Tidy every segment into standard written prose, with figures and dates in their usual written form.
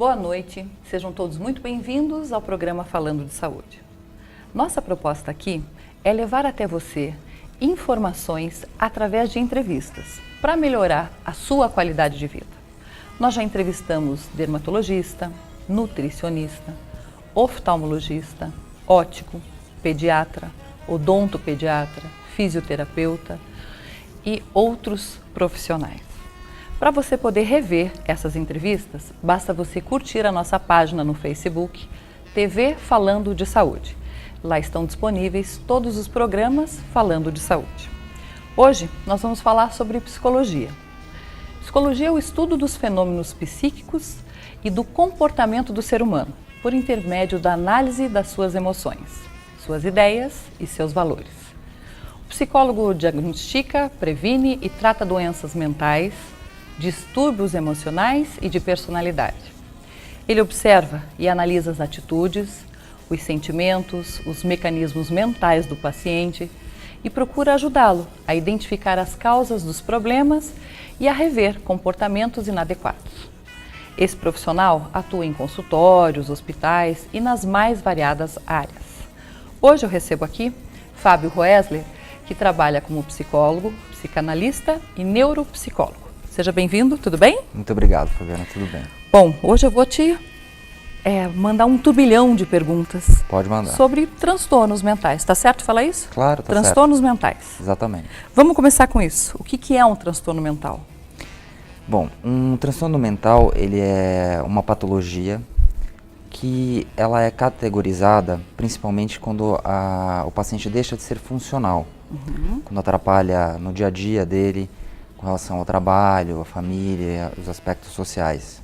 Boa noite, sejam todos muito bem-vindos ao programa Falando de Saúde. Nossa proposta aqui é levar até você informações através de entrevistas para melhorar a sua qualidade de vida. Nós já entrevistamos dermatologista, nutricionista, oftalmologista, ótico, pediatra, odontopediatra, fisioterapeuta e outros profissionais. Para você poder rever essas entrevistas, basta você curtir a nossa página no Facebook, TV Falando de Saúde. Lá estão disponíveis todos os programas falando de saúde. Hoje nós vamos falar sobre psicologia. Psicologia é o estudo dos fenômenos psíquicos e do comportamento do ser humano, por intermédio da análise das suas emoções, suas ideias e seus valores. O psicólogo diagnostica, previne e trata doenças mentais, distúrbios emocionais e de personalidade. Ele observa e analisa as atitudes, os sentimentos, os mecanismos mentais do paciente e procura ajudá-lo a identificar as causas dos problemas e a rever comportamentos inadequados. Esse profissional atua em consultórios, hospitais e nas mais variadas áreas. Hoje eu recebo aqui Fábio Roesler, que trabalha como psicólogo, psicanalista e neuropsicólogo. Seja bem-vindo, tudo bem? Muito obrigado, Fabiana, tudo bem. Bom, hoje eu vou te mandar um turbilhão de perguntas. Pode mandar. Sobre transtornos mentais, tá certo falar isso? Claro, tá certo. Transtornos mentais. Exatamente. Vamos começar com isso. O que é um transtorno mental? Bom, um transtorno mental, ele é uma patologia que ela é categorizada principalmente quando o paciente deixa de ser funcional, quando atrapalha no dia a dia dele, com relação ao trabalho, à família, os aspectos sociais.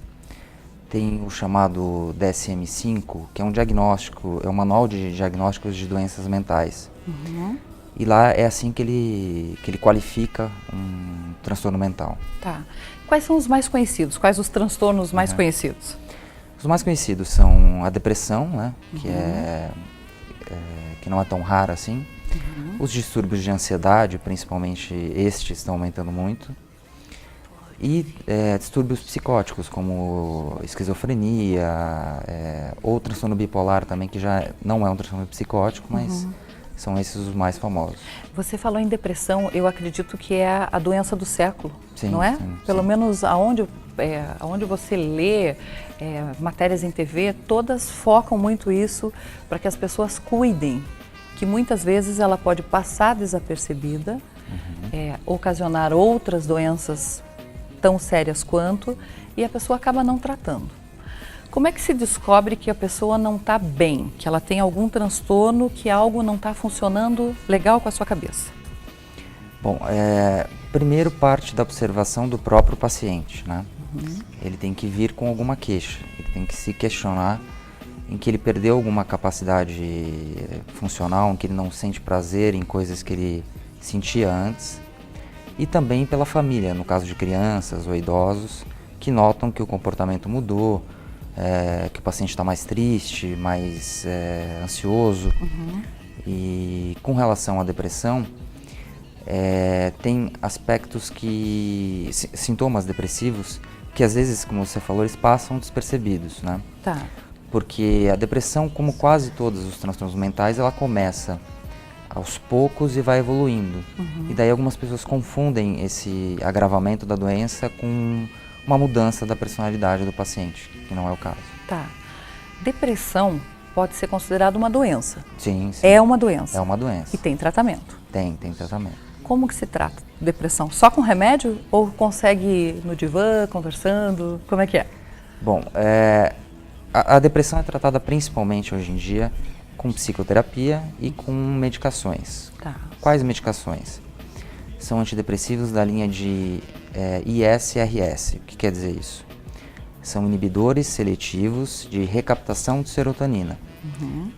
Tem o chamado DSM-5, que é um diagnóstico, é um manual de diagnósticos de doenças mentais. E lá é assim que ele qualifica um transtorno mental. Tá. Quais são os mais conhecidos? Quais os transtornos mais conhecidos? Os mais conhecidos são a depressão, né, que não é tão rara assim. Os distúrbios de ansiedade, principalmente estes, estão aumentando muito. E distúrbios psicóticos, como esquizofrenia, ou transtorno bipolar também, que já não é um transtorno psicótico, mas são esses os mais famosos. Você falou em depressão, eu acredito que é a doença do século, sim, não é? Sim, Pelo sim. menos aonde você lê matérias em TV, todas focam muito isso para que as pessoas cuidem, que muitas vezes ela pode passar desapercebida, ocasionar outras doenças tão sérias quanto, e a pessoa acaba não tratando. Como é que se descobre que a pessoa não está bem, que ela tem algum transtorno, que algo não está funcionando legal com a sua cabeça? Bom, primeiro parte da observação do próprio paciente, né? Ele tem que vir com alguma queixa, ele tem que se questionar em que ele perdeu alguma capacidade funcional, em que ele não sente prazer em coisas que ele sentia antes. E também pela família, no caso de crianças ou idosos, que notam que o comportamento mudou, que o paciente está mais triste, mais ansioso. E com relação à depressão, tem aspectos sintomas depressivos, que às vezes, como você falou, eles passam despercebidos, né? Tá. Porque a depressão, como quase todos os transtornos mentais, ela começa aos poucos e vai evoluindo. E daí algumas pessoas confundem esse agravamento da doença com uma mudança da personalidade do paciente, que não é o caso. Tá. Depressão pode ser considerada uma doença. Sim, sim. É uma doença. É uma doença. E tem tratamento. Tem tratamento. Como que se trata depressão? Só com remédio ou consegue ir no divã, conversando? Como é que é? Bom, a depressão é tratada principalmente hoje em dia com psicoterapia e com medicações. Tá. Quais medicações? São antidepressivos da linha de ISRS. O que quer dizer isso? São inibidores seletivos de recaptação de serotonina.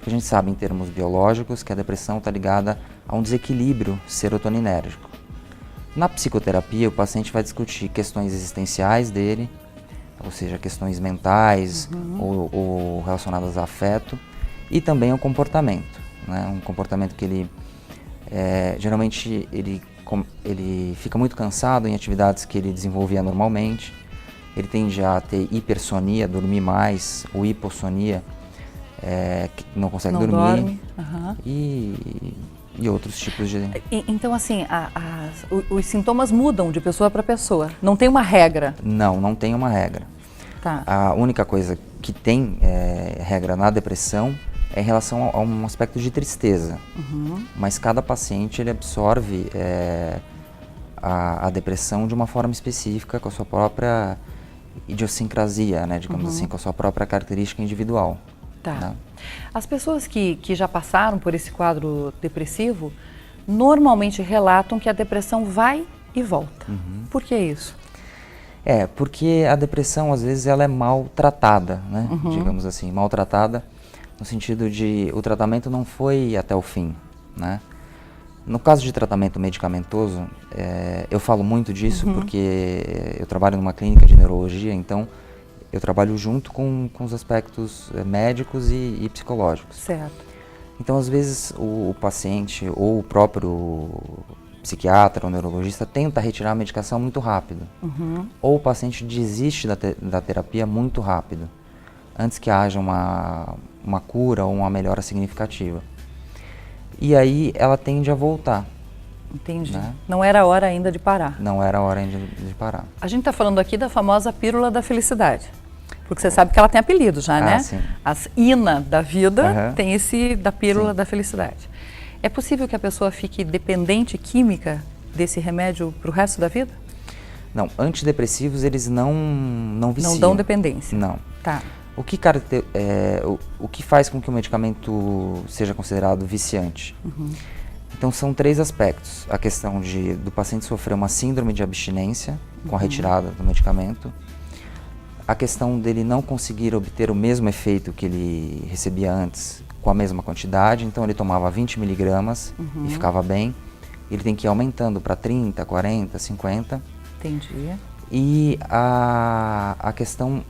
A gente sabe em termos biológicos que a depressão está ligada a um desequilíbrio serotoninérgico. Na psicoterapia, o paciente vai discutir questões existenciais dele, ou seja, questões mentais ou relacionadas a afeto, e também ao comportamento, né? Um comportamento que ele, geralmente, ele fica muito cansado em atividades que ele desenvolvia normalmente, ele tende a ter hipersonia, dormir mais, ou hipossonia, que não consegue Não dormir, dorme. Uhum. e outros tipos de... Então, assim, os sintomas mudam de pessoa para pessoa, não tem uma regra? Não tem uma regra. Tá. A única coisa que tem regra na depressão é em relação a um aspecto de tristeza, mas cada paciente ele absorve a depressão de uma forma específica, com a sua própria idiosincrasia, né, digamos assim, com a sua própria característica individual. Tá. Né? As pessoas que já passaram por esse quadro depressivo normalmente relatam que a depressão vai e volta. Por que isso? Porque a depressão, às vezes, ela é mal tratada, né? Digamos assim, mal tratada no sentido de o tratamento não foi até o fim, né? No caso de tratamento medicamentoso, eu falo muito disso porque eu trabalho numa clínica de neurologia, então eu trabalho junto com os aspectos médicos e psicológicos. Certo. Então, às vezes, o paciente ou o próprio psiquiatra ou neurologista tenta retirar a medicação muito rápido. Ou o paciente desiste da terapia muito rápido, antes que haja uma cura ou uma melhora significativa. E aí ela tende a voltar. Entendi. Né? Não era a hora ainda de parar. Não era a hora ainda de parar. A gente está falando aqui da famosa pílula da felicidade. Porque você sabe que ela tem apelido já, né? Sim. As INA da vida tem esse da pílula Sim. da felicidade. É possível que a pessoa fique dependente química desse remédio para o resto da vida? Não, antidepressivos eles não viciam. Não dão dependência? Não. Tá. O que faz com que o medicamento seja considerado viciante? Então são 3 aspectos. A questão do paciente sofrer uma síndrome de abstinência com a retirada do medicamento. A questão dele não conseguir obter o mesmo efeito que ele recebia antes com a mesma quantidade. Então ele tomava 20 miligramas e ficava bem. Ele tem que ir aumentando para 30, 40, 50. Entendi. E a questão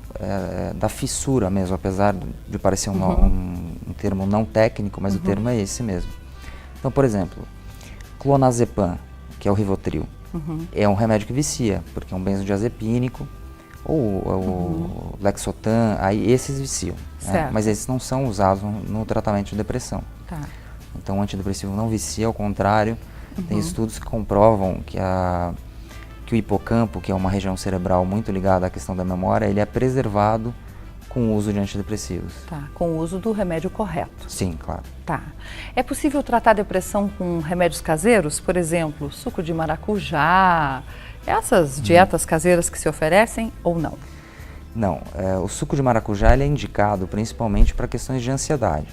da fissura mesmo, apesar de parecer um termo não técnico, mas o termo é esse mesmo. Então, por exemplo, clonazepam, que é o Rivotril, é um remédio que vicia, porque é um benzodiazepínico, ou o Lexotan, aí esses viciam, né? Mas esses não são usados no tratamento de depressão. Tá. Então o antidepressivo não vicia, ao contrário, tem estudos que comprovam que o hipocampo, que é uma região cerebral muito ligada à questão da memória, ele é preservado com o uso de antidepressivos. Tá, com o uso do remédio correto. Sim, claro. Tá. É possível tratar a depressão com remédios caseiros? Por exemplo, suco de maracujá, essas dietas caseiras que se oferecem ou não? Não, o suco de maracujá ele é indicado principalmente para questões de ansiedade.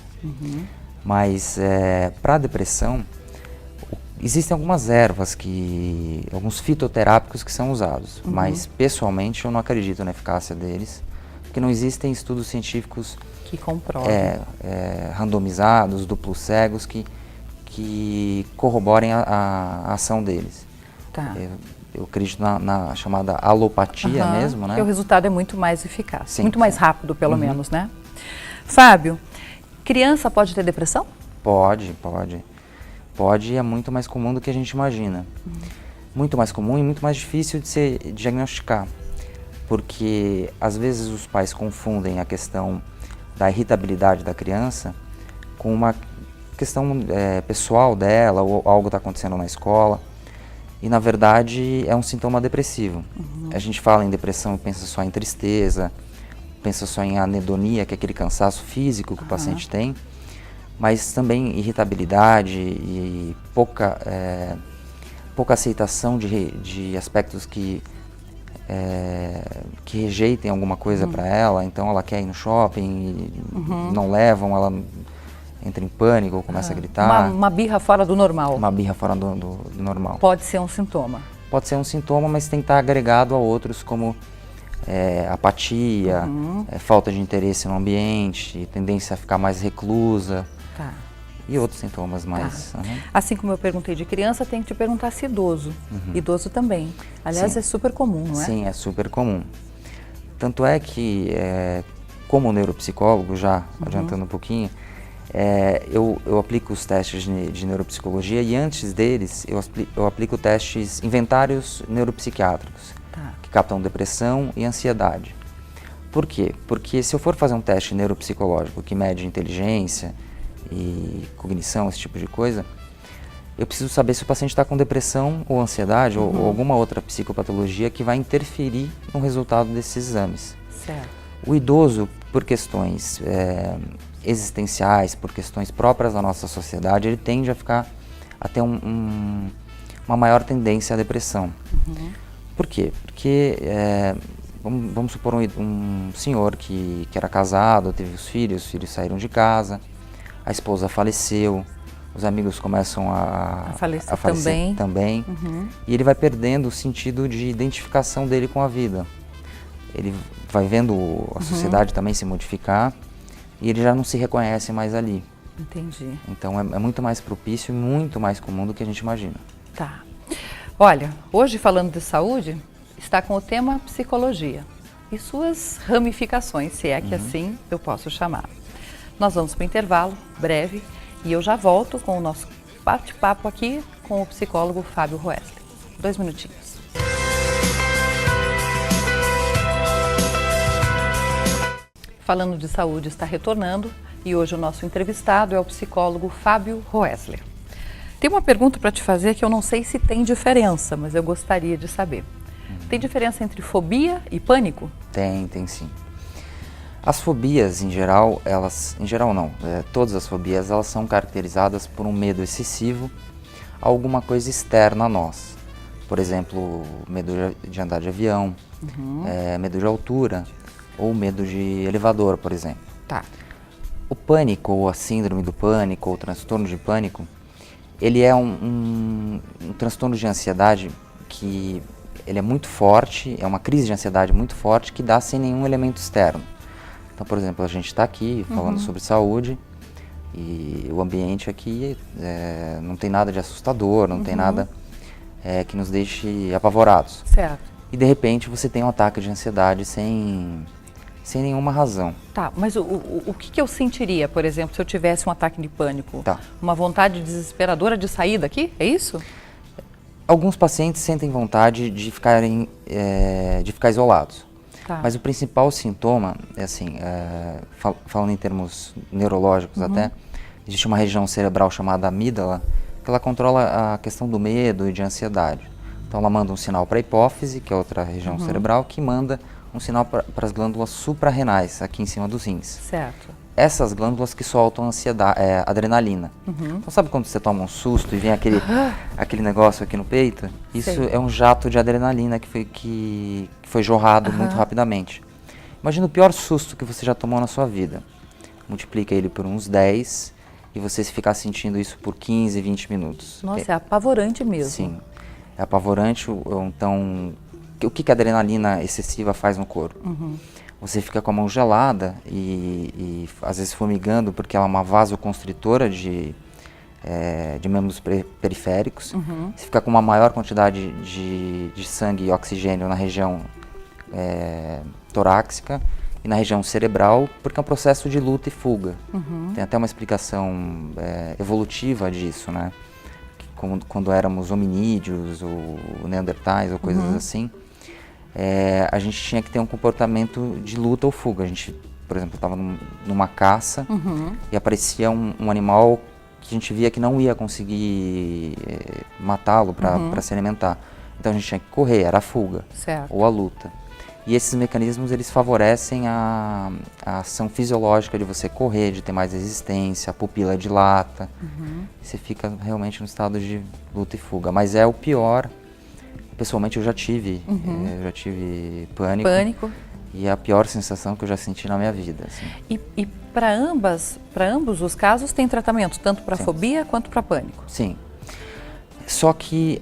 Mas para a depressão, existem algumas ervas, alguns fitoterápicos que são usados, mas pessoalmente eu não acredito na eficácia deles, porque não existem estudos científicos que comprovam, randomizados, duplos cegos, que corroborem a ação deles. Tá. Eu acredito na chamada alopatia mesmo, né? Porque o resultado é muito mais eficaz, Sim, muito mais rápido, pelo menos, né? Fábio, criança pode ter depressão? Pode. Pode e é muito mais comum do que a gente imagina. Muito mais comum e muito mais difícil de se diagnosticar. Porque às vezes os pais confundem a questão da irritabilidade da criança com uma questão pessoal dela, ou algo está acontecendo na escola. E na verdade é um sintoma depressivo. A gente fala em depressão e pensa só em tristeza, pensa só em anedonia, que é aquele cansaço físico que o paciente tem, mas também irritabilidade e pouca aceitação de aspectos que rejeitem alguma coisa para ela. Então ela quer ir no shopping e não levam, ela entra em pânico ou começa a gritar. Uma birra fora do normal. Uma birra fora do normal. Pode ser um sintoma. Pode ser um sintoma, mas tem que estar agregado a outros como apatia, falta de interesse no ambiente, tendência a ficar mais reclusa. Tá. E outros sintomas mais. Assim como eu perguntei de criança, tem que te perguntar se idoso. Idoso também. Aliás, Sim. é super comum, não é? Sim, é super comum. Tanto é que, como neuropsicólogo, já adiantando um pouquinho, eu aplico os testes de neuropsicologia e antes deles eu aplico testes inventários neuropsiquiátricos. que captam depressão e ansiedade. Por quê? Porque se eu for fazer um teste neuropsicológico que mede inteligência e cognição, esse tipo de coisa, eu preciso saber se o paciente está com depressão ou ansiedade ou alguma outra psicopatologia que vai interferir no resultado desses exames. Certo. O idoso, por questões existenciais, por questões próprias da nossa sociedade, ele tende a ter uma maior tendência à depressão. Por quê? Porque vamos supor um senhor que era casado, teve os filhos saíram de casa, a esposa faleceu, os amigos começam a falecer também e ele vai perdendo o sentido de identificação dele com a vida. Ele vai vendo a sociedade também se modificar e ele já não se reconhece mais ali. Entendi. Então é muito mais propício e muito mais comum do que a gente imagina. Tá. Olha, hoje falando de saúde, está com o tema psicologia e suas ramificações, se é que assim eu posso chamar. Nós vamos para o intervalo breve e eu já volto com o nosso bate-papo aqui com o psicólogo Fábio Roesle. 2 minutinhos. Falando de saúde está retornando e hoje o nosso entrevistado é o psicólogo Fábio Roesle. Tem uma pergunta para te fazer que eu não sei se tem diferença, mas eu gostaria de saber. Tem diferença entre fobia e pânico? Tem sim. As fobias, em geral, todas as fobias, elas são caracterizadas por um medo excessivo a alguma coisa externa a nós. Por exemplo, medo de andar de avião, medo de altura ou medo de elevador, por exemplo. Tá. O pânico, ou a síndrome do pânico, ou o transtorno de pânico, ele é um transtorno de ansiedade que ele é muito forte, é uma crise de ansiedade muito forte que dá sem nenhum elemento externo. Então, por exemplo, a gente está aqui falando sobre saúde e o ambiente aqui não tem nada de assustador, não tem nada que nos deixe apavorados. Certo. E de repente você tem um ataque de ansiedade sem nenhuma razão. Tá, mas o que eu sentiria, por exemplo, se eu tivesse um ataque de pânico? Tá. Uma vontade desesperadora de sair daqui? É isso? Alguns pacientes sentem vontade de ficar isolados. Tá. Mas o principal sintoma é assim, falando em termos neurológicos até, existe uma região cerebral chamada amígdala, que ela controla a questão do medo e de ansiedade. Então ela manda um sinal para a hipófise, que é outra região cerebral, que manda um sinal para as glândulas suprarrenais, aqui em cima dos rins. Certo. Essas glândulas que soltam adrenalina. Então sabe quando você toma um susto e vem aquele negócio aqui no peito? Isso é um jato de adrenalina que foi jorrado muito rapidamente. Imagina o pior susto que você já tomou na sua vida. Multiplica ele por uns 10 e você ficar sentindo isso por 15, 20 minutos. Nossa, é apavorante mesmo. Sim, é apavorante. Então, o que a adrenalina excessiva faz no corpo? Você fica com a mão gelada e às vezes formigando, porque ela é uma vasoconstritora de membros periféricos. Você fica com uma maior quantidade de sangue e oxigênio na região torácica e na região cerebral, porque é um processo de luta e fuga. Tem até uma explicação evolutiva disso, né? Que quando éramos hominídeos ou neandertais ou coisas assim, a gente tinha que ter um comportamento de luta ou fuga. A gente, por exemplo, estava numa caça e aparecia um animal que a gente via que não ia conseguir matá-lo para se alimentar. Então a gente tinha que correr, era a fuga ou a luta. E esses mecanismos, eles favorecem a ação fisiológica de você correr, de ter mais resistência, a pupila dilata. Você fica realmente no estado de luta e fuga. Mas é o pior. Pessoalmente eu já tive pânico. E é a pior sensação que eu já senti na minha vida. Assim. E para ambos os casos tem tratamento, tanto para fobia quanto para pânico? Sim. Só que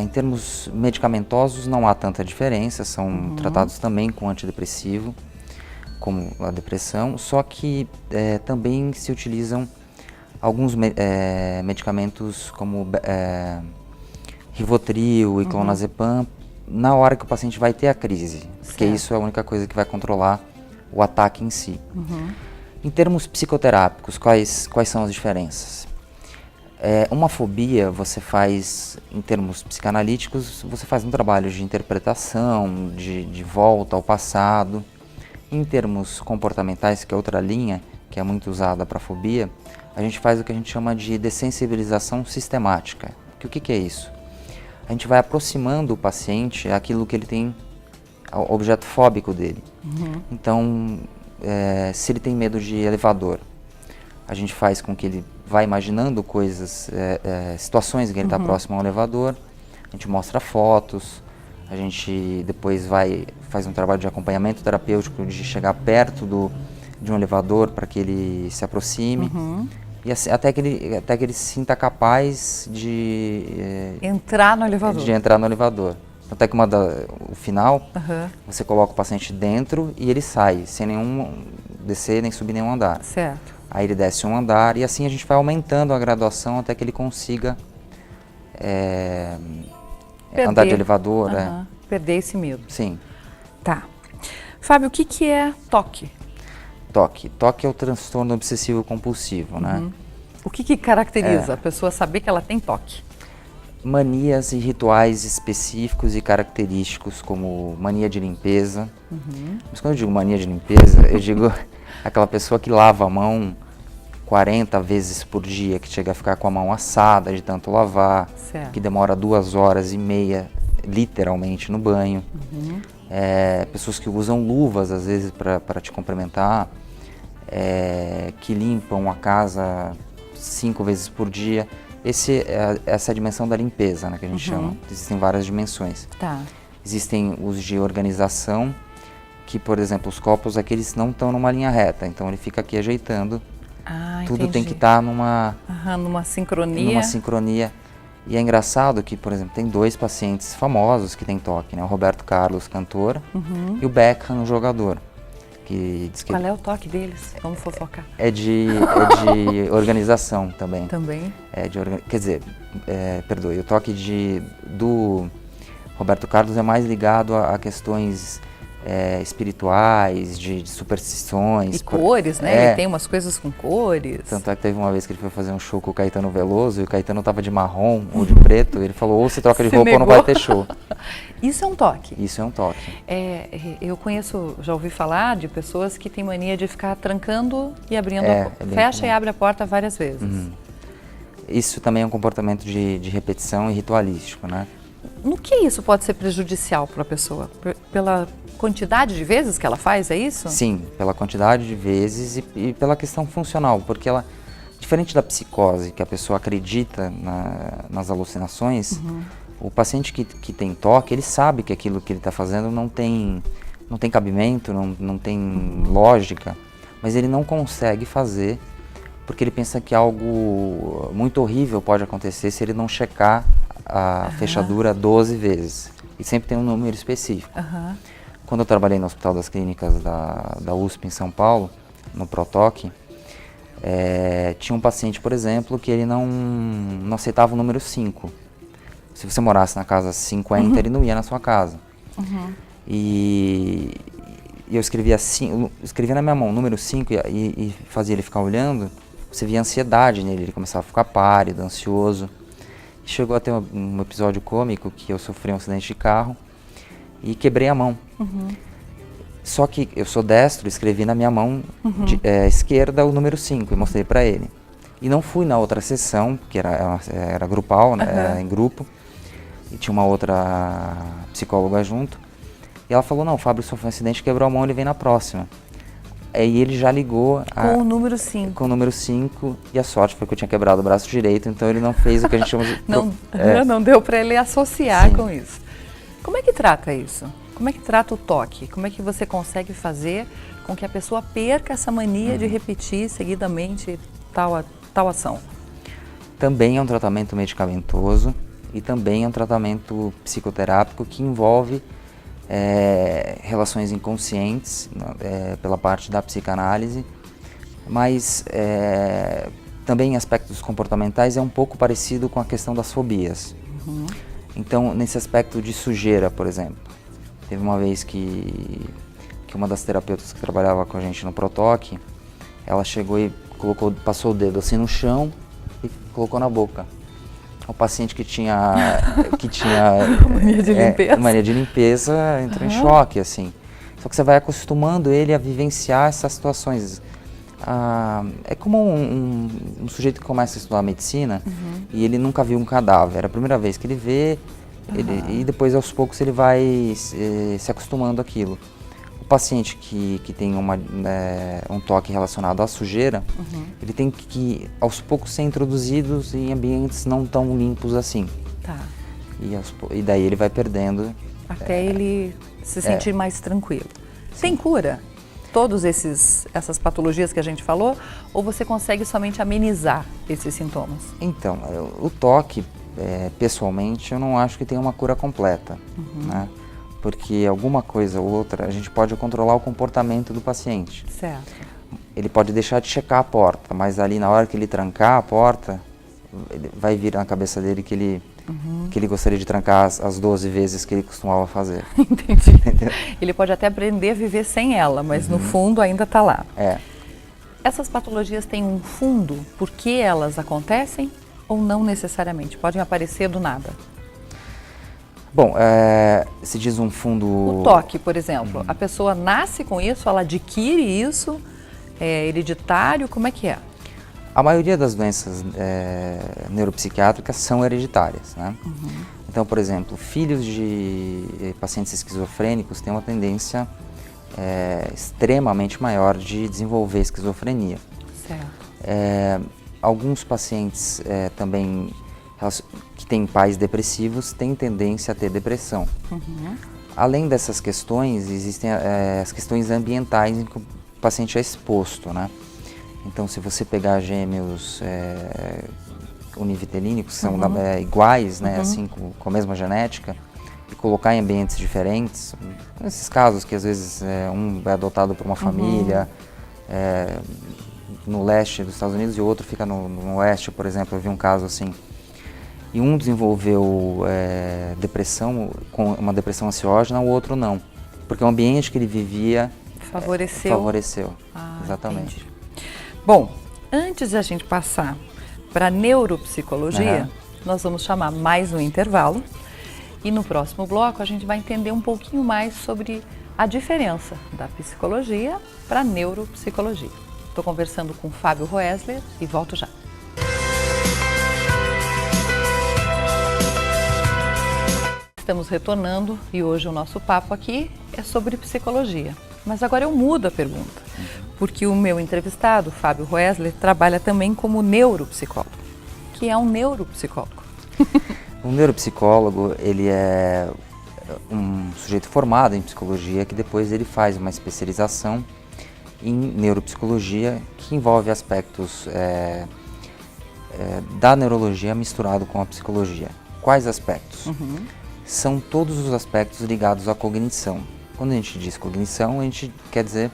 em termos medicamentosos não há tanta diferença, são tratados também com antidepressivo, como a depressão, só que também se utilizam alguns medicamentos como Rivotril e clonazepam na hora que o paciente vai ter a crise, porque isso é a única coisa que vai controlar o ataque em si. Em termos psicoterápicos, quais são as diferenças? Uma fobia você faz, em termos psicanalíticos, você faz um trabalho de interpretação, de volta ao passado. Em termos comportamentais, que é outra linha, que é muito usada para fobia, a gente faz o que a gente chama de dessensibilização sistemática. O que é isso? A gente vai aproximando o paciente àquilo que ele tem, ao objeto fóbico dele. Então, se ele tem medo de elevador, a gente faz com que ele vá imaginando coisas, situações em que ele está próximo ao elevador, a gente mostra fotos, a gente depois faz um trabalho de acompanhamento terapêutico, de chegar perto de um elevador para que ele se aproxime, e assim, até que ele se sinta capaz de entrar no elevador. De entrar no elevador. Até que o final, você coloca o paciente dentro e ele sai, sem nenhum descer nem subir nenhum andar. Certo. Aí ele desce um andar e assim a gente vai aumentando a graduação até que ele consiga andar de elevador. Perder esse medo. Sim. Tá. Fábio, o que é TOC? TOC é o transtorno obsessivo compulsivo, né? O que caracteriza a pessoa saber que ela tem TOC? Manias e rituais específicos e característicos, como mania de limpeza. Mas quando eu digo mania de limpeza, eu digo aquela pessoa que lava a mão 40 vezes por dia, que chega a ficar com a mão assada de tanto lavar, que demora 2h30, literalmente, no banho. Pessoas que usam luvas, às vezes, para te cumprimentar, que limpam a casa 5 vezes por dia. Essa é a dimensão da limpeza, né, que a gente chama. Existem várias dimensões. Tá. Existem os de organização, que, por exemplo, os copos aqui eles não estão numa linha reta, então ele fica aqui ajeitando. Tudo tem que estar numa sincronia. Numa sincronia. E é engraçado que, por exemplo, tem 2 pacientes famosos que têm TOC, né? O Roberto Carlos, cantor, e o Beckham, jogador. Que diz que Qual é o TOC deles? Vamos fofocar. É de organização também. Também? Quer dizer, perdoe, o TOC do Roberto Carlos é mais ligado a questões espirituais, de superstições. E cores, né? Ele tem umas coisas com cores. Tanto é que teve uma vez que ele foi fazer um show com o Caetano Veloso e o Caetano tava de marrom ou de preto, e ele falou, ou você troca de roupa ou não vai ter show. Isso é um TOC? Isso é um TOC. Eu já ouvi falar de pessoas que têm mania de ficar trancando e abrindo, fecha e abre a porta várias vezes. Isso também é um comportamento de repetição e ritualístico, né? No que isso pode ser prejudicial para a pessoa? Pela quantidade de vezes que ela faz, é isso? Sim, pela quantidade de vezes e pela questão funcional, porque ela, diferente da psicose, que a pessoa acredita nas alucinações, o paciente que tem TOC, ele sabe que aquilo que ele está fazendo não tem cabimento, não tem lógica, mas ele não consegue fazer porque ele pensa que algo muito horrível pode acontecer se ele não checar a fechadura 12 vezes. E sempre tem um número específico. Quando eu trabalhei no Hospital das Clínicas da USP em São Paulo, no ProTOC, tinha um paciente, por exemplo, que ele não aceitava o número 5. Se você morasse na casa 50, ele não ia na sua casa. E eu escrevia na minha mão o número 5 e fazia ele ficar olhando. Você via ansiedade nele, ele começava a ficar pálido, ansioso. Chegou a ter um episódio cômico que eu sofri um acidente de carro e quebrei a mão. Só que eu sou destro, escrevi na minha mão esquerda o número 5 e mostrei para ele. E não fui na outra sessão, que era grupal, né, era em grupo, e tinha uma outra psicóloga junto. E ela falou, não, o Fábio sofreu um acidente, quebrou a mão, ele vem na próxima. Aí ele já ligou com o número 5. Com o número 5, e a sorte foi que eu tinha quebrado o braço direito, então ele não fez o que a gente chama de... Não deu para ele associar com isso. Como é que trata isso? Como é que trata o TOC? Como é que você consegue fazer com que a pessoa perca essa mania de repetir seguidamente tal ação? Também é um tratamento medicamentoso e também é um tratamento psicoterápico que envolve relações inconscientes pela parte da psicanálise, mas também em aspectos comportamentais é um pouco parecido com a questão das fobias. Então, nesse aspecto de sujeira, por exemplo, teve uma vez que uma das terapeutas que trabalhava com a gente no ProTOC, ela chegou e passou o dedo assim no chão e colocou na boca. O paciente que tinha mania de limpeza entrou em choque, assim. Só que você vai acostumando ele a vivenciar essas situações. É como um sujeito que começa a estudar medicina e ele nunca viu um cadáver. É a primeira vez que ele vê, e depois aos poucos ele vai se acostumando àquilo. O paciente que tem um toque relacionado à sujeira, ele tem que aos poucos ser introduzidos em ambientes não tão limpos assim. Tá. E daí ele vai perdendo. Até ele se sentir mais tranquilo. Tem cura? Todas essas patologias que a gente falou? Ou você consegue somente amenizar esses sintomas? Então, o toque, pessoalmente, eu não acho que tenha uma cura completa, né? Porque alguma coisa ou outra, a gente pode controlar o comportamento do paciente. Certo. Ele pode deixar de checar a porta, mas ali na hora que ele trancar a porta, vai vir na cabeça dele que ele gostaria de trancar as 12 vezes que ele costumava fazer. Entendi. Entendeu? Ele pode até aprender a viver sem ela, mas no fundo ainda está lá. Essas patologias têm um fundo por que elas acontecem ou não necessariamente? Podem aparecer do nada? Bom, se diz um fundo... O toque, por exemplo, a pessoa nasce com isso, ela adquire isso, é hereditário, como é que é? A maioria das doenças neuropsiquiátricas são hereditárias, né? Então, por exemplo, filhos de pacientes esquizofrênicos têm uma tendência extremamente maior de desenvolver esquizofrenia. Certo. Alguns pacientes também que têm pais depressivos têm tendência a ter depressão. Além dessas questões, existem as questões ambientais em que o paciente é exposto, né? Então, se você pegar gêmeos univitelínicos, que são iguais, né, assim, com a mesma genética, e colocar em ambientes diferentes, nesses casos que às vezes um é adotado por uma família no leste dos Estados Unidos e o outro fica no oeste, por exemplo, eu vi um caso assim, e um desenvolveu depressão, com uma depressão ansiógena, o outro não, porque o ambiente que ele vivia favoreceu. Exatamente. Entendi. Bom, antes de a gente passar para a neuropsicologia, nós vamos chamar mais um intervalo e no próximo bloco a gente vai entender um pouquinho mais sobre a diferença da psicologia para a neuropsicologia. Estou conversando com Fábio Roesler e volto já. Estamos retornando e hoje o nosso papo aqui é sobre psicologia. Mas agora eu mudo a pergunta, porque o meu entrevistado, Fábio Roesler, trabalha também como neuropsicólogo. O que é um neuropsicólogo? Um neuropsicólogo, ele é um sujeito formado em psicologia que depois ele faz uma especialização em neuropsicologia que envolve aspectos da neurologia misturado com a psicologia. Quais aspectos? São todos os aspectos ligados à cognição. Quando a gente diz cognição, a gente quer dizer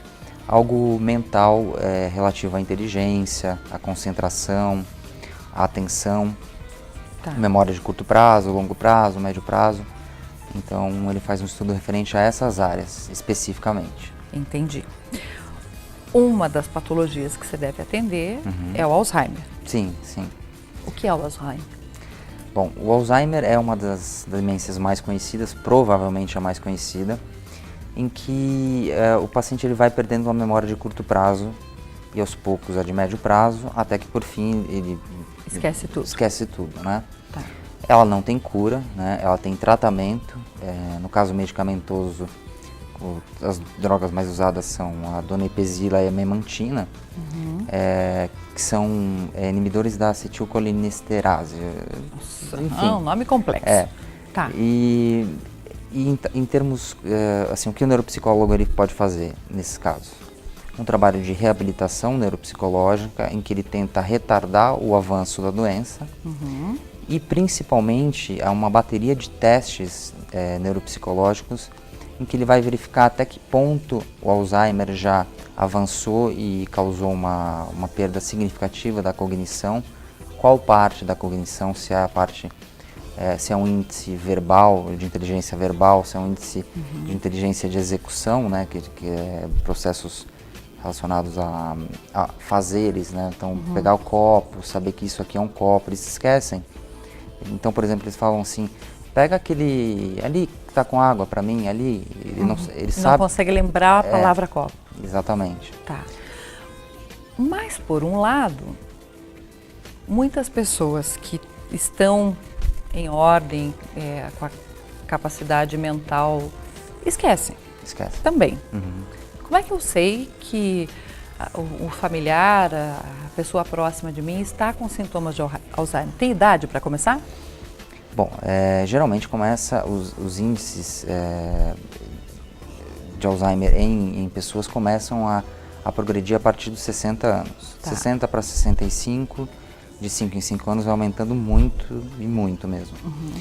algo mental relativo à inteligência, à concentração, à atenção, memória de curto prazo, longo prazo, médio prazo. Então, ele faz um estudo referente a essas áreas, especificamente. Entendi. Uma das patologias que você deve atender é o Alzheimer. Sim, sim. O que é o Alzheimer? Bom, o Alzheimer é uma das demências mais conhecidas, provavelmente a mais conhecida, em que o paciente ele vai perdendo uma memória de curto prazo e aos poucos a de médio prazo, até que por fim ele esquece tudo, né? Tá. Ela não tem cura, né? Ela tem tratamento, no caso medicamentoso, as drogas mais usadas são a donepezila e a memantina, que são inibidores da acetilcolinesterase. Nossa, um nome complexo. Tá. E em termos, assim, o que o neuropsicólogo ele pode fazer nesses casos? Um trabalho de reabilitação neuropsicológica em que ele tenta retardar o avanço da doença e principalmente há uma bateria de testes neuropsicológicos em que ele vai verificar até que ponto o Alzheimer já avançou e causou uma perda significativa da cognição, qual parte da cognição, se é a parte se é um índice verbal, de inteligência verbal, se é um índice de inteligência de execução, né, que é processos relacionados a fazeres, né? Então, pegar o copo, saber que isso aqui é um copo, eles esquecem. Então, por exemplo, eles falam assim, pega aquele ali que tá com água para mim, ali, ele Não consegue lembrar a palavra copo. Exatamente. Tá. Mas, por um lado, muitas pessoas que estão em ordem, com a capacidade mental, esquecem. Esquece. Também. Uhum. Como é que eu sei que o familiar, a pessoa próxima de mim está com sintomas de Alzheimer? Tem idade para começar? Bom, geralmente começa os índices de Alzheimer em pessoas começam a progredir a partir dos 60 anos. Tá. 60 para 65, de 5 em 5 anos vai aumentando muito e muito mesmo. Uhum.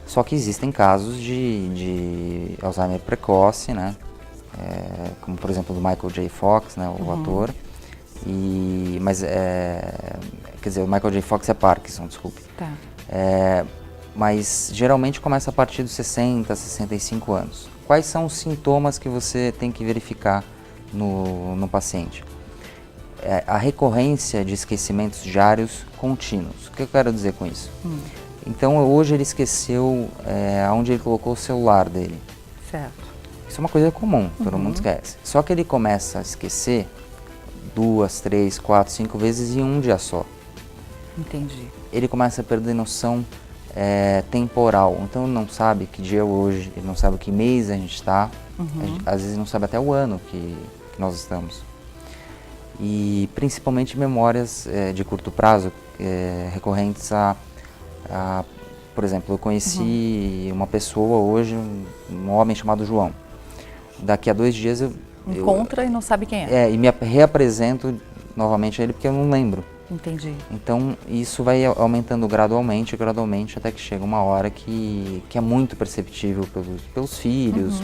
Só que existem casos de Alzheimer precoce, né? Como por exemplo do Michael J. Fox, né, o ator. Quer dizer, o Michael J. Fox é Parkinson, desculpe. Tá. Mas geralmente começa a partir dos 60, 65 anos. Quais são os sintomas que você tem que verificar no paciente? A recorrência de esquecimentos diários contínuos. O que eu quero dizer com isso? Então hoje ele esqueceu onde ele colocou o celular dele. Certo. Isso é uma coisa comum, todo mundo esquece. Só que ele começa a esquecer 2, 3, 4, 5 vezes em um dia só. Entendi. Ele começa a perder noção temporal. Então ele não sabe que dia é hoje, ele não sabe que mês a gente está, às vezes não sabe até o ano que nós estamos. E principalmente memórias de curto prazo, recorrentes por exemplo, eu conheci uma pessoa hoje, um homem chamado João. Daqui a 2 dias Encontra e não sabe quem é. E me reapresento novamente a ele porque eu não lembro. Entendi. Então isso vai aumentando gradualmente, até que chega uma hora que é muito perceptível pelos filhos,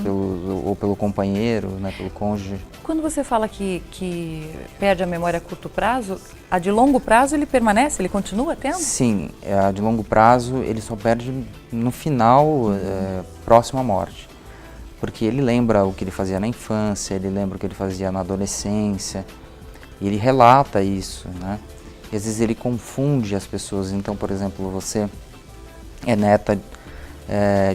ou pelo companheiro, né, pelo cônjuge. Quando você fala que perde a memória a curto prazo, a de longo prazo ele permanece, ele continua tendo? Sim, a de longo prazo ele só perde no final, próximo à morte. Porque ele lembra o que ele fazia na infância, ele lembra o que ele fazia na adolescência, e ele relata isso, né? E às vezes ele confunde as pessoas. Então, por exemplo, você é neta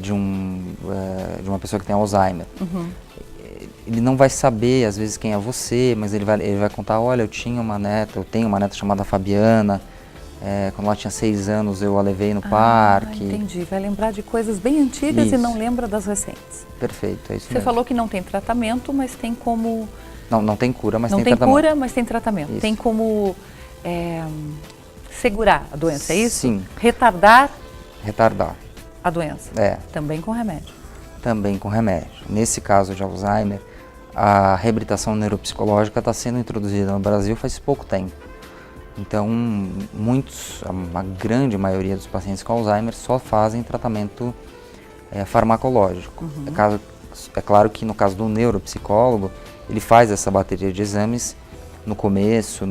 de uma pessoa que tem Alzheimer. Ele não vai saber, às vezes, quem é você, mas ele vai contar, olha, eu tenho uma neta chamada Fabiana, quando ela tinha 6 anos eu a levei no parque. Entendi, vai lembrar de coisas bem antigas e não lembra das recentes. Perfeito, é isso Você mesmo. falou que não tem tratamento, mas tem como... Não tem cura, mas não tem tem tratamento. cura, mas tem tratamento. Isso. Tem como segurar a doença, é isso? Sim. Retardar a doença. Também com remédio. Também com remédio. Nesse caso de Alzheimer, a reabilitação neuropsicológica está sendo introduzida no Brasil faz pouco tempo. Então, a grande maioria dos pacientes com Alzheimer só fazem tratamento farmacológico. É claro que no caso do neuropsicólogo, ele faz essa bateria de exames no começo,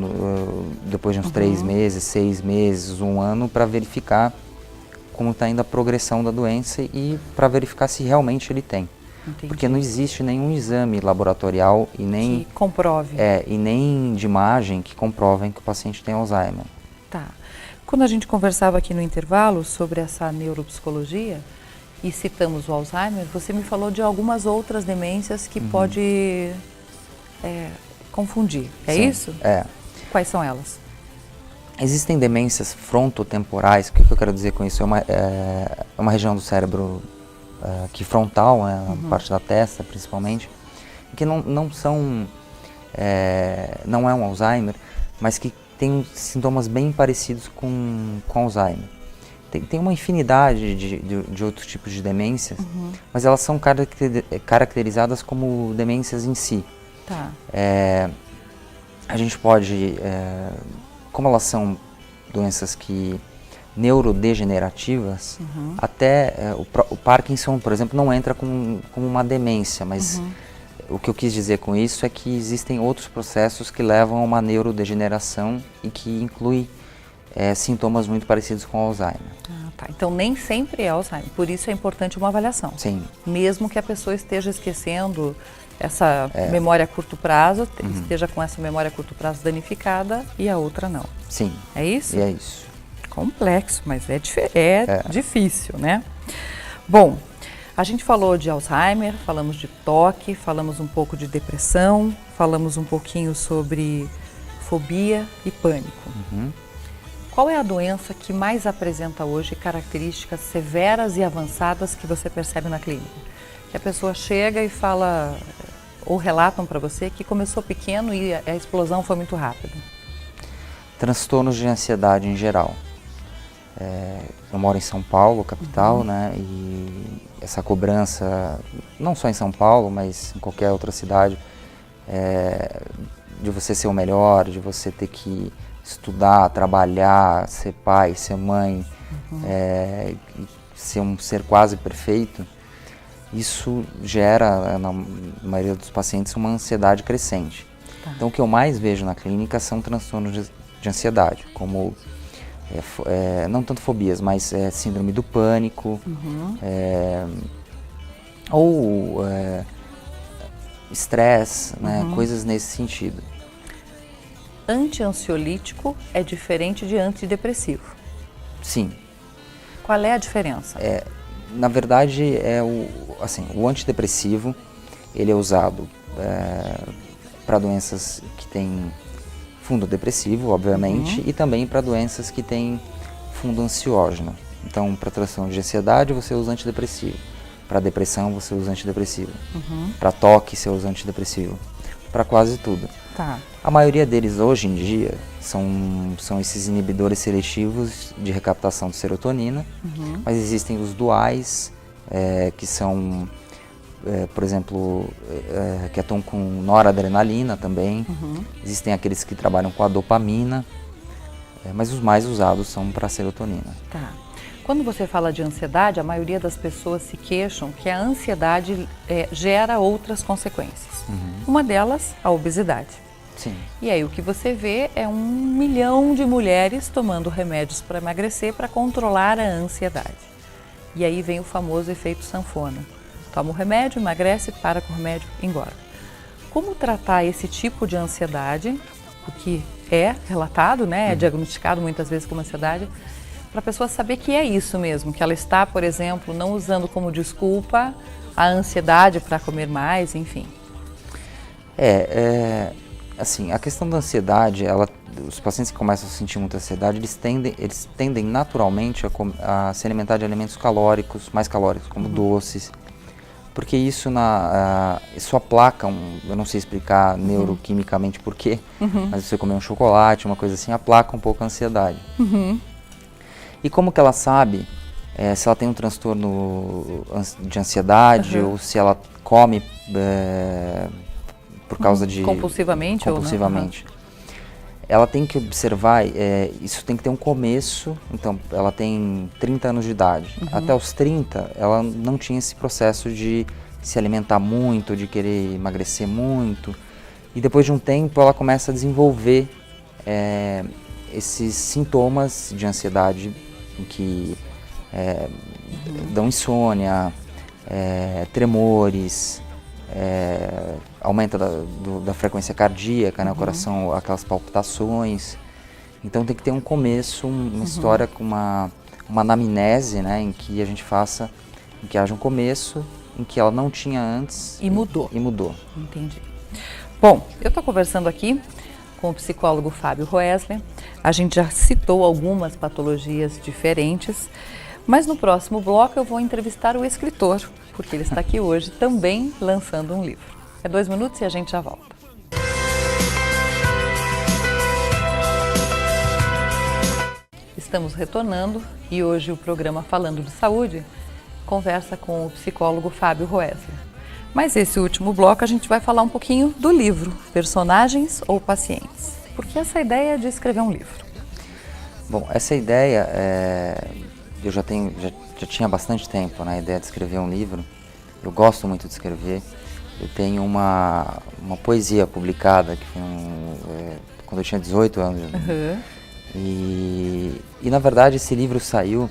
depois de uns 3 meses, 6 meses, 1 ano, para verificar como está indo a progressão da doença e para verificar se realmente ele tem. Entendi. Porque não existe nenhum exame laboratorial e nem que comprove. E nem de imagem que comprovem que o paciente tem Alzheimer. Tá. Quando a gente conversava aqui no intervalo sobre essa neuropsicologia e citamos o Alzheimer, você me falou de algumas outras demências que pode confundir. É Sim, isso? É. Quais são elas? Existem demências frontotemporais. O que eu quero dizer com isso? É uma região do cérebro que frontal, né, a parte da testa principalmente, que não é um Alzheimer, mas que tem sintomas bem parecidos com Alzheimer. Tem uma infinidade de outros tipos de demências, mas elas são caracterizadas como demências em si. Tá. A gente pode, como elas são doenças neurodegenerativas, até o Parkinson, por exemplo, não entra como uma demência, mas o que eu quis dizer com isso é que existem outros processos que levam a uma neurodegeneração e que inclui sintomas muito parecidos com Alzheimer. Tá. Então nem sempre é Alzheimer, por isso é importante uma avaliação. Sim. Mesmo que a pessoa esteja esquecendo essa memória a curto prazo, esteja com essa memória a curto prazo danificada e a outra não. Sim. É isso? E é isso. Complexo, mas é difícil, né? Bom, a gente falou de Alzheimer, falamos de toque, falamos um pouco de depressão, falamos um pouquinho sobre fobia e pânico. Qual é a doença que mais apresenta hoje características severas e avançadas que você percebe na clínica? Que a pessoa chega e fala, ou relatam para você que começou pequeno e a explosão foi muito rápida. Transtornos de ansiedade em geral. Eu moro em São Paulo, capital, né? E essa cobrança, não só em São Paulo, mas em qualquer outra cidade, de você ser o melhor, de você ter que estudar, trabalhar, ser pai, ser mãe, ser um ser quase perfeito, isso gera, na maioria dos pacientes, uma ansiedade crescente. Então, o que eu mais vejo na clínica são transtornos de ansiedade, como, não tanto fobias, mas síndrome do pânico, ou estresse, né, coisas nesse sentido. Anti-ansiolítico é diferente de antidepressivo. Sim. Qual é a diferença? Na verdade, o antidepressivo, ele é usado para doenças que têm fundo depressivo, obviamente, e também para doenças que têm fundo ansiógeno. Então, para transtorno de ansiedade, você usa antidepressivo. Para depressão, você usa antidepressivo. Para toque, você usa antidepressivo. Para quase tudo. Tá. A maioria deles, hoje em dia, são esses inibidores seletivos de recaptação de serotonina, mas existem os duais, que são, por exemplo, que atuam com noradrenalina também. Existem aqueles que trabalham com a dopamina, mas os mais usados são para serotonina. Tá. Quando você fala de ansiedade, a maioria das pessoas se queixam que a ansiedade gera outras consequências. Uma delas, a obesidade. Sim. E aí o que você vê é 1 milhão de mulheres tomando remédios para emagrecer para controlar a ansiedade. E aí vem o famoso efeito sanfona. Toma o remédio, emagrece, para com o remédio, engorda. Como tratar esse tipo de ansiedade, o que é relatado, né, é diagnosticado muitas vezes como ansiedade, para a pessoa saber que é isso mesmo, que ela está, por exemplo, não usando como desculpa a ansiedade para comer mais, enfim. Assim, a questão da ansiedade, os pacientes que começam a sentir muita ansiedade, eles tendem naturalmente a se alimentar de alimentos calóricos, mais calóricos, como doces, porque isso aplaca, eu não sei explicar neuroquimicamente por quê, mas você comer um chocolate, uma coisa assim, aplaca um pouco a ansiedade. E como que ela sabe se ela tem um transtorno de ansiedade ou se ela come por causa de... Compulsivamente? Compulsivamente. Ela tem que observar, isso tem que ter um começo, então ela tem 30 anos de idade. Até os 30, ela não tinha esse processo de se alimentar muito, de querer emagrecer muito. E depois de um tempo ela começa a desenvolver esses sintomas de ansiedade que dão insônia, tremores, aumenta da frequência cardíaca, né, o coração, aquelas palpitações. Então tem que ter um começo, uma história com uma anamnese, né, em que a gente faça, em que haja um começo, em que ela não tinha antes e mudou. Entendi. Bom, eu estou conversando aqui com o psicólogo Fábio Roesler. A gente já citou algumas patologias diferentes, mas no próximo bloco eu vou entrevistar o escritor, porque ele está aqui hoje também lançando um livro. 2 minutos e a gente já volta. Estamos retornando e hoje o programa Falando de Saúde conversa com o psicólogo Fábio Roesler. Mas esse último bloco a gente vai falar um pouquinho do livro, Personagens ou Pacientes? Por que essa ideia de escrever um livro? Bom, essa ideia, eu já tinha bastante tempo, né, a ideia de escrever um livro. Eu gosto muito de escrever. Eu tenho uma poesia publicada que foi quando eu tinha 18 anos. E na verdade esse livro saiu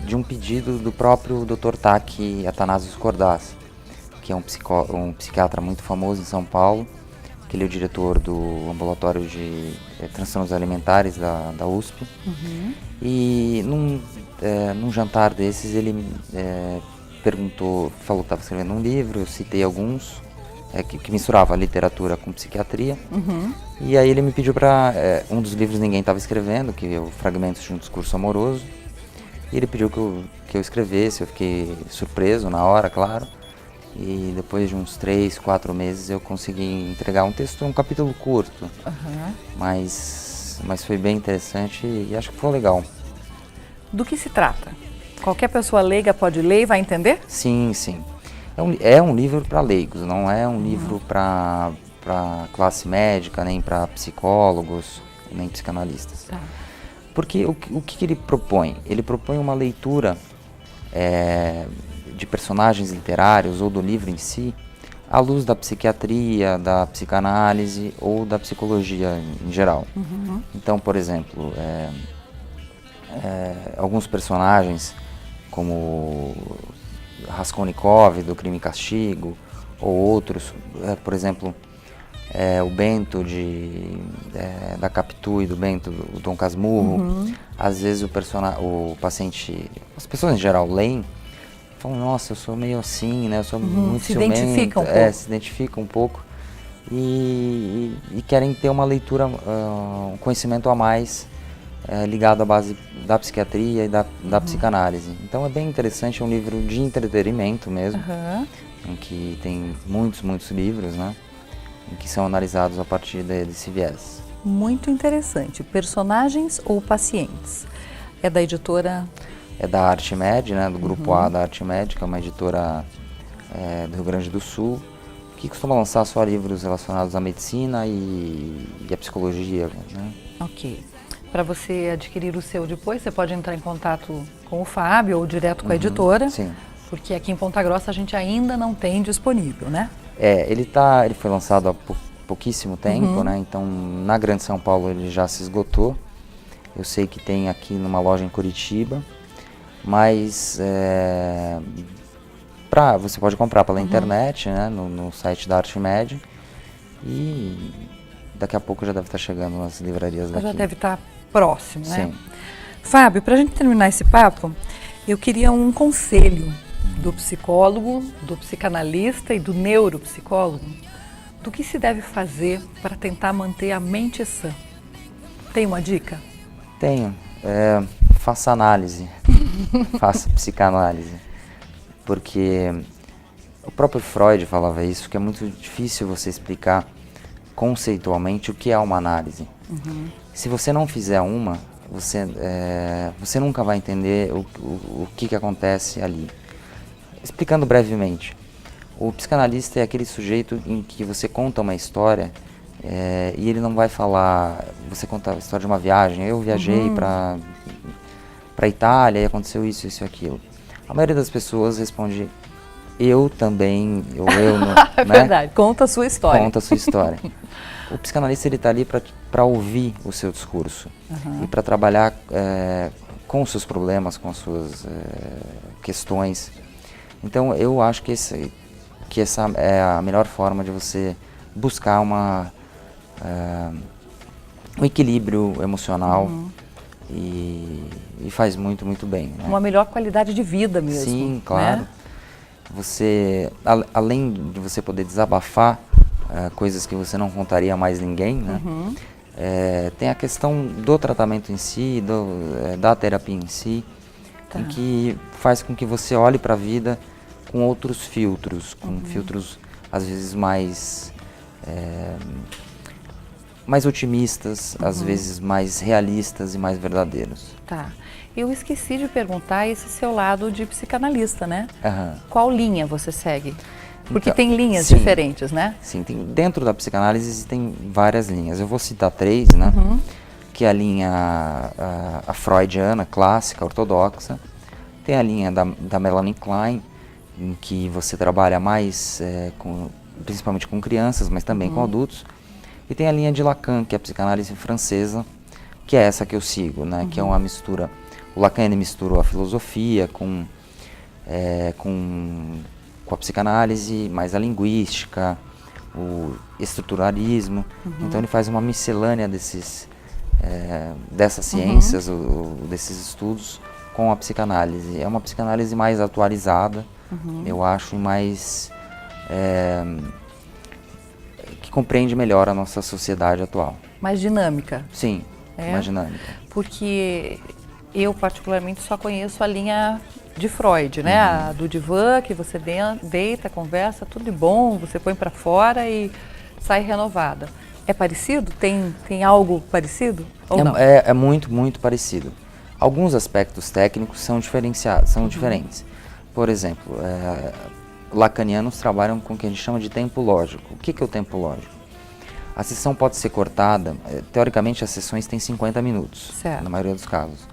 de um pedido do próprio Dr. Taki Athanasios Cordas, que é um psiquiatra muito famoso em São Paulo, que ele é o diretor do ambulatório de transtornos alimentares da USP. E num jantar desses ele falou que estava escrevendo um livro, eu citei alguns, que misturava literatura com psiquiatria. E aí ele me pediu para um dos livros ninguém estava escrevendo, que é o Fragmentos de um Discurso Amoroso. E ele pediu que eu escrevesse, eu fiquei surpreso na hora, claro. E depois de uns 3, 4 meses eu consegui entregar um texto, um capítulo curto. Mas foi bem interessante e acho que foi legal. Do que se trata? Qualquer pessoa leiga pode ler e vai entender? Sim, sim. É um livro para leigos, não é um livro para classe médica, nem para psicólogos, nem psicanalistas. Tá. Porque o que ele propõe? Ele propõe uma leitura de personagens literários ou do livro em si, à luz da psiquiatria, da psicanálise ou da psicologia em geral. Então, por exemplo, alguns personagens, como Raskolnikov, do Crime e Castigo, ou outros, por exemplo, o Bento da Capitu e do Bento, do Dom Casmurro. Às vezes o paciente, as pessoas em geral leem, falam, nossa, eu sou meio assim, né? Eu sou muito ciumento. Se identificam um pouco. Se identificam um pouco e querem ter uma leitura, um conhecimento a mais ligado à base da psiquiatria e da psicanálise. Então é bem interessante, é um livro de entretenimento mesmo, em que tem muitos livros, né? Em que são analisados a partir desse viés. Muito interessante. Personagens ou pacientes? É da editora? É da Artmed, né, do grupo A da Artmed, que é uma editora do Rio Grande do Sul, que costuma lançar só livros relacionados à medicina e à psicologia, né? Ok. Para você adquirir o seu depois, você pode entrar em contato com o Fábio ou direto com a editora, sim. Porque aqui em Ponta Grossa a gente ainda não tem disponível, né? Ele foi lançado há pouquíssimo tempo, né? Então na Grande São Paulo ele já se esgotou. Eu sei que tem aqui numa loja em Curitiba, mas você pode comprar pela internet, né? No site da Artmed, e daqui a pouco já deve estar chegando nas livrarias daqui. Já deve estar próximo, né? Sim. Fábio, para a gente terminar esse papo, eu queria um conselho do psicólogo, do psicanalista e do neuropsicólogo do que se deve fazer para tentar manter a mente sã. Tem uma dica? Tenho. Faça análise, faça psicanálise, porque o próprio Freud falava isso, que é muito difícil você explicar conceitualmente o que é uma análise. Se você não fizer uma, você nunca vai entender o que acontece ali. Explicando brevemente, o psicanalista é aquele sujeito em que você conta uma história e ele não vai falar, você conta a história de uma viagem, eu viajei para Itália e aconteceu isso, isso e aquilo. A maioria das pessoas responde, eu também, É né? verdade, conta a sua história. Conta a sua história. O psicanalista ele está ali para ouvir o seu discurso e para trabalhar com os seus problemas, com as suas questões. Então eu acho que essa é a melhor forma de você buscar um equilíbrio emocional e faz muito bem, né? Uma melhor qualidade de vida mesmo. Sim, claro. Né? Você, além de você poder desabafar coisas que você não contaria a mais ninguém, né? Tem a questão do tratamento em si, da terapia em si, em que faz com que você olhe para a vida com outros filtros, com filtros às vezes mais otimistas, às vezes mais realistas e mais verdadeiros. Tá. Eu esqueci de perguntar esse seu lado de psicanalista, né? Aham. Qual linha você segue? Porque Então, tem linhas sim. diferentes, né? Sim, dentro da psicanálise existem várias linhas. Eu vou citar 3, né? Que é a linha a freudiana, clássica, ortodoxa. Tem a linha da Melanie Klein, em que você trabalha mais, principalmente com crianças, mas também com adultos. E tem a linha de Lacan, que é a psicanálise francesa, que é essa que eu sigo, né? Que é uma mistura. O Lacan ele misturou a filosofia com com a psicanálise, mais a linguística, o estruturalismo. Então ele faz uma miscelânea dessas ciências, desses estudos com a psicanálise. É uma psicanálise mais atualizada, eu acho, e mais que compreende melhor a nossa sociedade atual. Mais dinâmica. Sim, mais dinâmica. Porque eu particularmente só conheço a linha de Freud, né? A do divã, que você deita, conversa, tudo de bom, você põe para fora e sai renovada. É parecido? Tem algo parecido ou não? É muito, muito parecido. Alguns aspectos técnicos são diferentes. Por exemplo, lacanianos trabalham com o que a gente chama de tempo lógico. O que é o tempo lógico? A sessão pode ser cortada, teoricamente as sessões têm 50 minutos, certo, na maioria dos casos.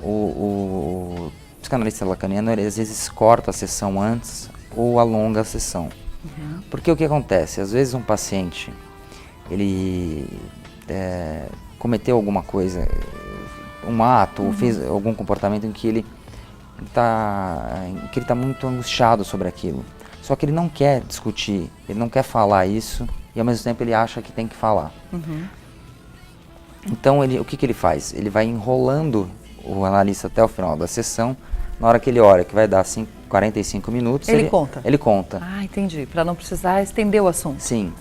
O psicanalista lacaniano, ele às vezes corta a sessão antes ou alonga a sessão. Porque o que acontece? Às vezes um paciente, ele cometeu alguma coisa, um ato, ou fez algum comportamento em que ele está muito angustiado sobre aquilo. Só que ele não quer discutir, ele não quer falar isso, e ao mesmo tempo ele acha que tem que falar. Então o que ele faz? Ele vai enrolando o analista até o final da sessão. Na hora que ele olha, que vai dar 45 minutos, ele conta. Ele conta. Ah, entendi. Para não precisar estender o assunto. Sim.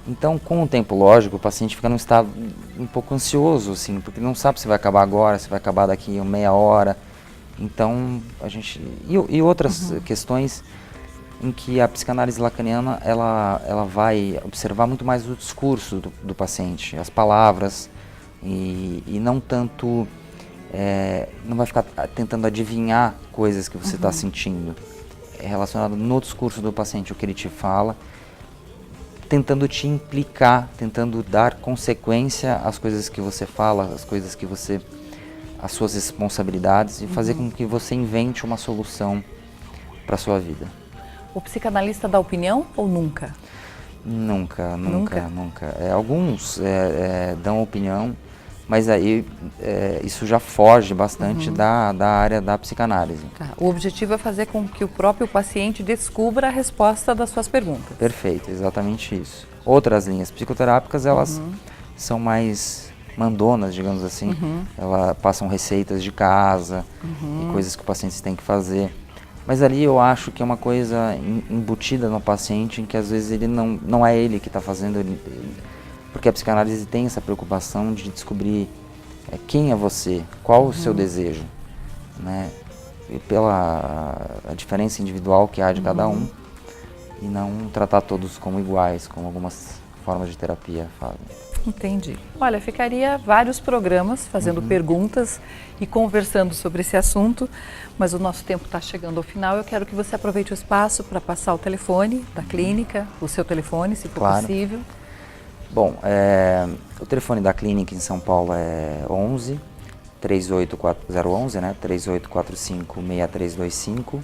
Então, com o tempo lógico, o paciente fica num estado um pouco ansioso, assim, porque não sabe se vai acabar agora, se vai acabar daqui a meia hora. Então, a gente... E outras questões em que a psicanálise lacaniana, ela vai observar muito mais o discurso do paciente, as palavras, e não tanto... não vai ficar tentando adivinhar coisas que você está sentindo. É relacionado no discurso do paciente, o que ele te fala, tentando te implicar, tentando dar consequência às coisas que você fala, às suas responsabilidades, e fazer com que você invente uma solução para a sua vida. O psicanalista dá opinião ou nunca? Nunca. Alguns dão opinião, mas aí isso já foge bastante da área da psicanálise. Tá. O objetivo é fazer com que o próprio paciente descubra a resposta das suas perguntas. Perfeito, exatamente isso. Outras linhas psicoterápicas, elas são mais mandonas, digamos assim. Elas passam receitas de casa e coisas que o paciente tem que fazer. Mas ali eu acho que é uma coisa embutida no paciente, em que às vezes ele não é ele que está fazendo, porque a psicanálise tem essa preocupação de descobrir quem é você, qual o seu desejo, né? E pela a diferença individual que há de cada um, e não tratar todos como iguais, como algumas formas de terapia fazem. Entendi. Olha, ficaria vários programas fazendo perguntas e conversando sobre esse assunto, mas o nosso tempo está chegando ao final. Eu quero que você aproveite o espaço para passar o telefone da clínica, o seu telefone, se for possível. Bom, o telefone da clínica em São Paulo é 11 384 né? 3845-6325.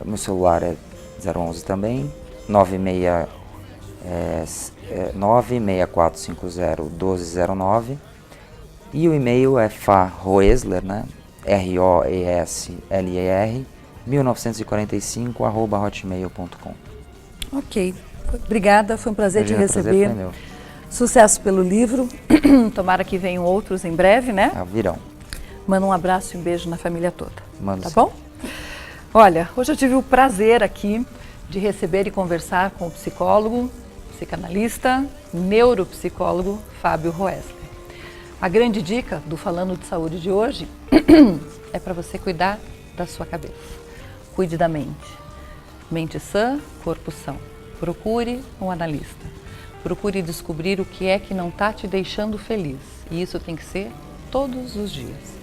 Meu celular é 011 também, 96450-1209. E o e-mail é faroesler, né? ROESLER 1945@hotmail.com. Ok, obrigada, foi um prazer te receber. Prazer foi meu. Sucesso pelo livro, tomara que venham outros em breve, né? Virão. Manda um abraço e um beijo na família toda. Mando tá sim. Bom? Olha, hoje eu tive o prazer aqui de receber e conversar com o psicólogo, psicanalista, neuropsicólogo Fábio Roesler. A grande dica do Falando de Saúde de hoje é para você cuidar da sua cabeça. Cuide da mente. Mente sã, corpo são. Procure um analista. Procure descobrir o que é que não está te deixando feliz. E isso tem que ser todos os dias.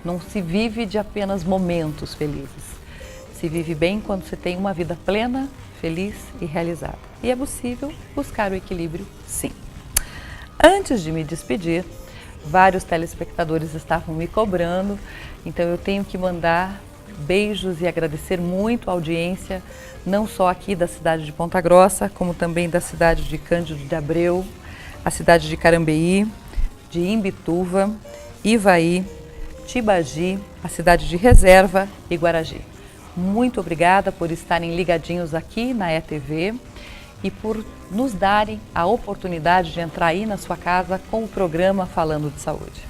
Não se vive de apenas momentos felizes. Se vive bem quando você tem uma vida plena, feliz e realizada. E é possível buscar o equilíbrio, sim. Antes de me despedir, vários telespectadores estavam me cobrando, então eu tenho que mandar beijos e agradecer muito a audiência, não só aqui da cidade de Ponta Grossa, como também da cidade de Cândido de Abreu, a cidade de Carambeí, de Imbituva, Ivaí, Tibagi, a cidade de Reserva e Guaragi. Muito obrigada por estarem ligadinhos aqui na ETV e por nos darem a oportunidade de entrar aí na sua casa com o programa Falando de Saúde.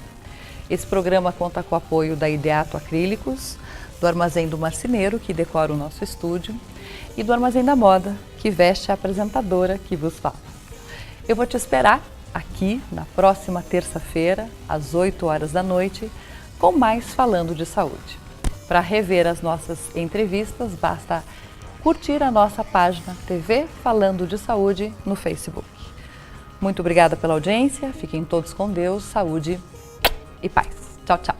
Esse programa conta com o apoio da Ideato Acrílicos, do Armazém do Marceneiro, que decora o nosso estúdio, e do Armazém da Moda, que veste a apresentadora que vos fala. Eu vou te esperar aqui na próxima terça-feira, às 8 horas da noite, com mais Falando de Saúde. Para rever as nossas entrevistas, basta curtir a nossa página TV Falando de Saúde no Facebook. Muito obrigada pela audiência, fiquem todos com Deus, saúde e paz. Tchau, tchau.